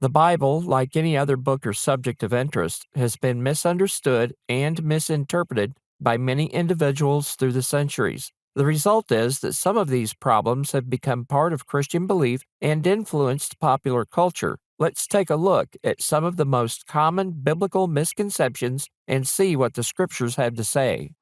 The Bible, like any other book or subject of interest, has been misunderstood and misinterpreted by many individuals through the centuries. The result is that some of these problems have become part of Christian belief and influenced popular culture. Let's take a look at some of the most common biblical misconceptions and see what the scriptures have to say.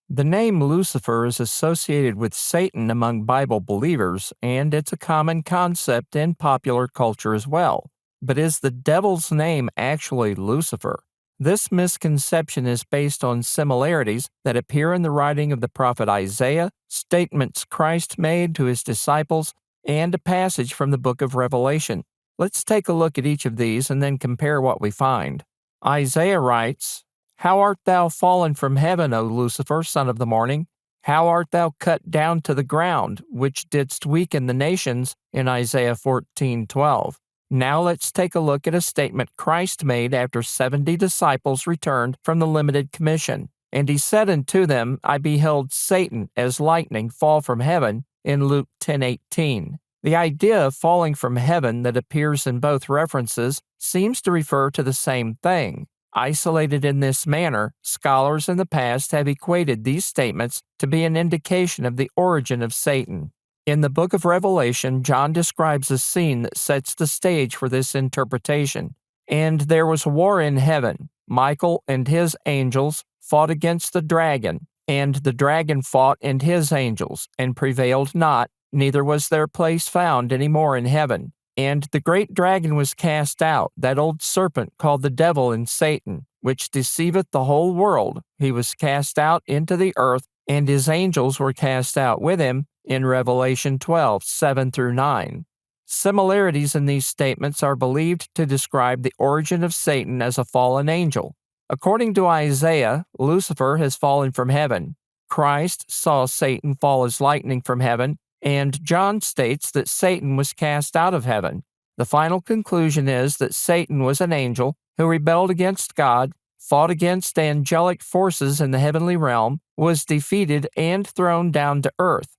The name Lucifer is associated with Satan among Bible believers, and it's a common concept in popular culture as well. But is the devil's name actually Lucifer? This misconception is based on similarities that appear in the writing of the prophet Isaiah, statements Christ made to his disciples, and a passage from the book of Revelation. Let's take a look at each of these and then compare what we find. Isaiah writes, "How art thou fallen from heaven, O Lucifer, son of the morning? How art thou cut down to the ground, which didst weaken the nations?" in Isaiah 14:12. Now let's take a look at a statement Christ made after 70 disciples returned from the limited commission. "And he said unto them, I beheld Satan as lightning fall from heaven," in Luke 10:18. The idea of falling from heaven that appears in both references seems to refer to the same thing. Isolated in this manner, scholars in the past have equated these statements to be an indication of the origin of Satan. In the book of Revelation, John describes a scene that sets the stage for this interpretation. "And there was war in heaven. Michael and his angels fought against the dragon, and the dragon fought and his angels, and prevailed not, neither was their place found any more in heaven. And the great dragon was cast out, that old serpent called the devil and Satan, which deceiveth the whole world. He was cast out into the earth, and his angels were cast out with him," in Revelation 12:7-9. Similarities in these statements are believed to describe the origin of Satan as a fallen angel. According to Isaiah, Lucifer has fallen from heaven. Christ saw Satan fall as lightning from heaven, and John states that Satan was cast out of heaven. The final conclusion is that Satan was an angel who rebelled against God, fought against angelic forces in the heavenly realm, was defeated, and thrown down to earth.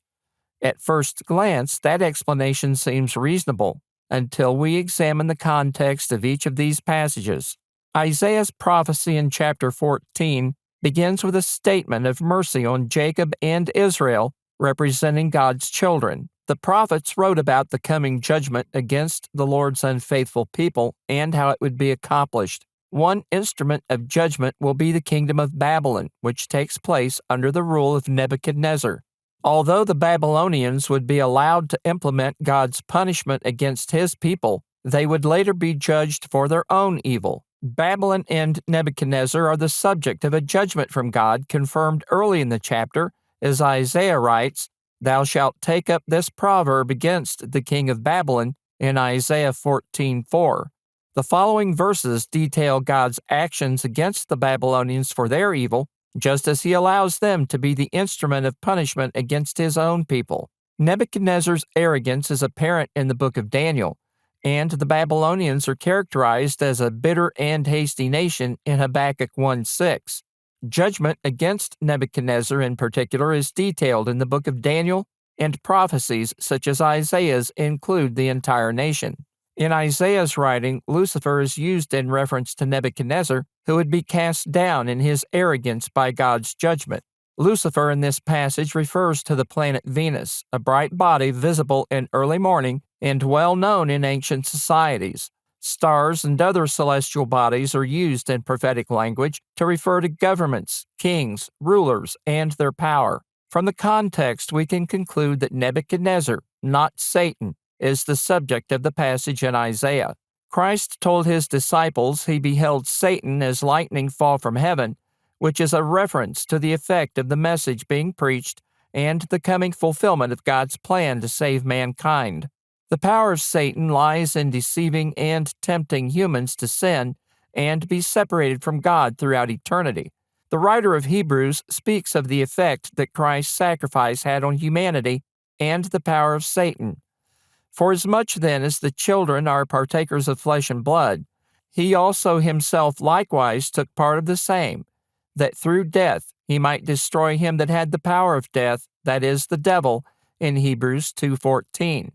At first glance, that explanation seems reasonable, until we examine the context of each of these passages. Isaiah's prophecy in chapter 14 begins with a statement of mercy on Jacob and Israel, representing God's children. The prophets wrote about the coming judgment against the Lord's unfaithful people and how it would be accomplished. One instrument of judgment will be the kingdom of Babylon, which takes place under the rule of Nebuchadnezzar. Although the Babylonians would be allowed to implement God's punishment against his people, they would later be judged for their own evil. Babylon and Nebuchadnezzar are the subject of a judgment from God confirmed early in the chapter, as Isaiah writes, "Thou shalt take up this proverb against the king of Babylon," in Isaiah 14:4. The following verses detail God's actions against the Babylonians for their evil, just as he allows them to be the instrument of punishment against his own people. Nebuchadnezzar's arrogance is apparent in the book of Daniel, and the Babylonians are characterized as a bitter and hasty nation in Habakkuk 1:6. Judgment against Nebuchadnezzar in particular is detailed in the book of Daniel, and prophecies such as Isaiah's include the entire nation. In Isaiah's writing, Lucifer is used in reference to Nebuchadnezzar, who would be cast down in his arrogance by God's judgment. Lucifer in this passage refers to the planet Venus, a bright body visible in early morning and well known in ancient societies. Stars and other celestial bodies are used in prophetic language to refer to governments, kings, rulers, and their power. From the context, we can conclude that Nebuchadnezzar, not Satan, is the subject of the passage in Isaiah. Christ told his disciples he beheld Satan as lightning fall from heaven, which is a reference to the effect of the message being preached and the coming fulfillment of God's plan to save mankind. The power of Satan lies in deceiving and tempting humans to sin and be separated from God throughout eternity. The writer of Hebrews speaks of the effect that Christ's sacrifice had on humanity and the power of Satan. Forasmuch then as the children are partakers of flesh and blood, he also himself likewise took part of the same, that through death he might destroy him that had the power of death, that is, the devil, in Hebrews 2:14.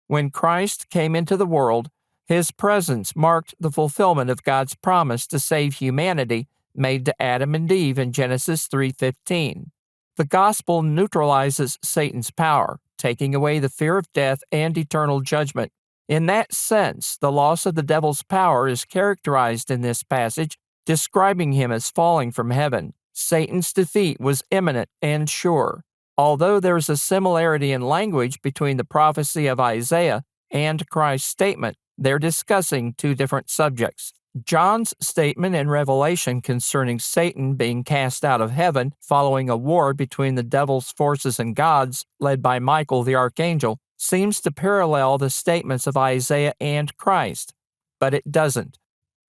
When Christ came into the world, his presence marked the fulfillment of God's promise to save humanity made to Adam and Eve in Genesis 3:15. The gospel neutralizes Satan's power, taking away the fear of death and eternal judgment. In that sense, the loss of the devil's power is characterized in this passage, describing him as falling from heaven. Satan's defeat was imminent and sure. Although there is a similarity in language between the prophecy of Isaiah and Christ's statement, they're discussing two different subjects. John's statement in Revelation concerning Satan being cast out of heaven following a war between the devil's forces and God's, led by Michael the archangel, seems to parallel the statements of Isaiah and Christ, but it doesn't.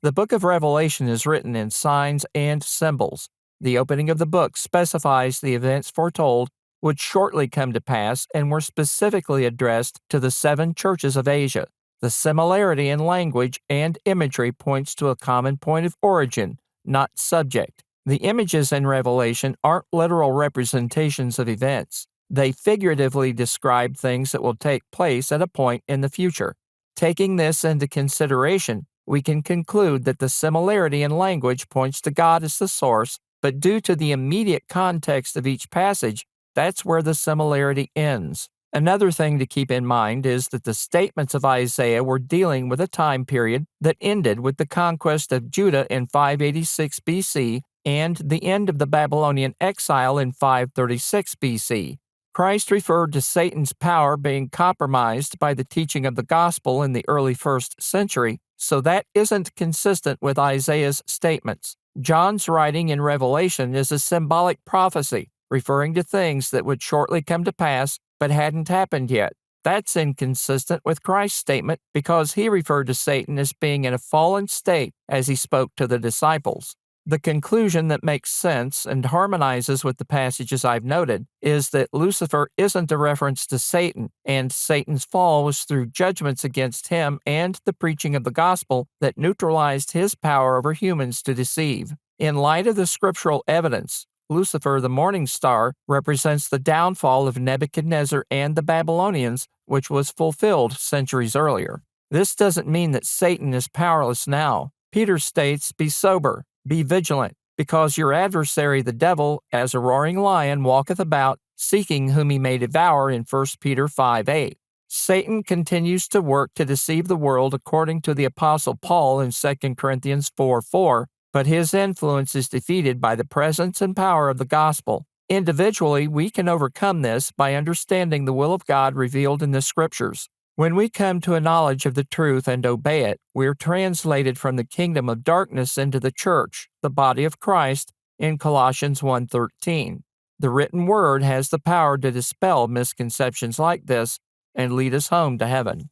The book of Revelation is written in signs and symbols. The opening of the book specifies the events foretold would shortly come to pass and were specifically addressed to the 7 churches of Asia. The similarity in language and imagery points to a common point of origin, not subject. The images in Revelation aren't literal representations of events. They figuratively describe things that will take place at a point in the future. Taking this into consideration, we can conclude that the similarity in language points to God as the source, but due to the immediate context of each passage, that's where the similarity ends. Another thing to keep in mind is that the statements of Isaiah were dealing with a time period that ended with the conquest of Judah in 586 BC and the end of the Babylonian exile in 536 BC. Christ referred to Satan's power being compromised by the teaching of the gospel in the early 1st century, so that isn't consistent with Isaiah's statements. John's writing in Revelation is a symbolic prophecy, referring to things that would shortly come to pass but hadn't happened yet. That's inconsistent with Christ's statement because he referred to Satan as being in a fallen state as he spoke to the disciples. The conclusion that makes sense and harmonizes with the passages I've noted is that Lucifer isn't a reference to Satan, and Satan's fall was through judgments against him and the preaching of the gospel that neutralized his power over humans to deceive. In light of the scriptural evidence, Lucifer, the morning star, represents the downfall of Nebuchadnezzar and the Babylonians, which was fulfilled centuries earlier. This doesn't mean that Satan is powerless now. Peter states, "Be sober, be vigilant, because your adversary the devil, as a roaring lion, walketh about, seeking whom he may devour," in 1 Peter 5:8. Satan continues to work to deceive the world according to the Apostle Paul in 2 Corinthians 4:4, but his influence is defeated by the presence and power of the gospel. Individually, we can overcome this by understanding the will of God revealed in the Scriptures. When we come to a knowledge of the truth and obey it, we are translated from the kingdom of darkness into the church, the body of Christ, in Colossians 1:13. The written word has the power to dispel misconceptions like this and lead us home to heaven.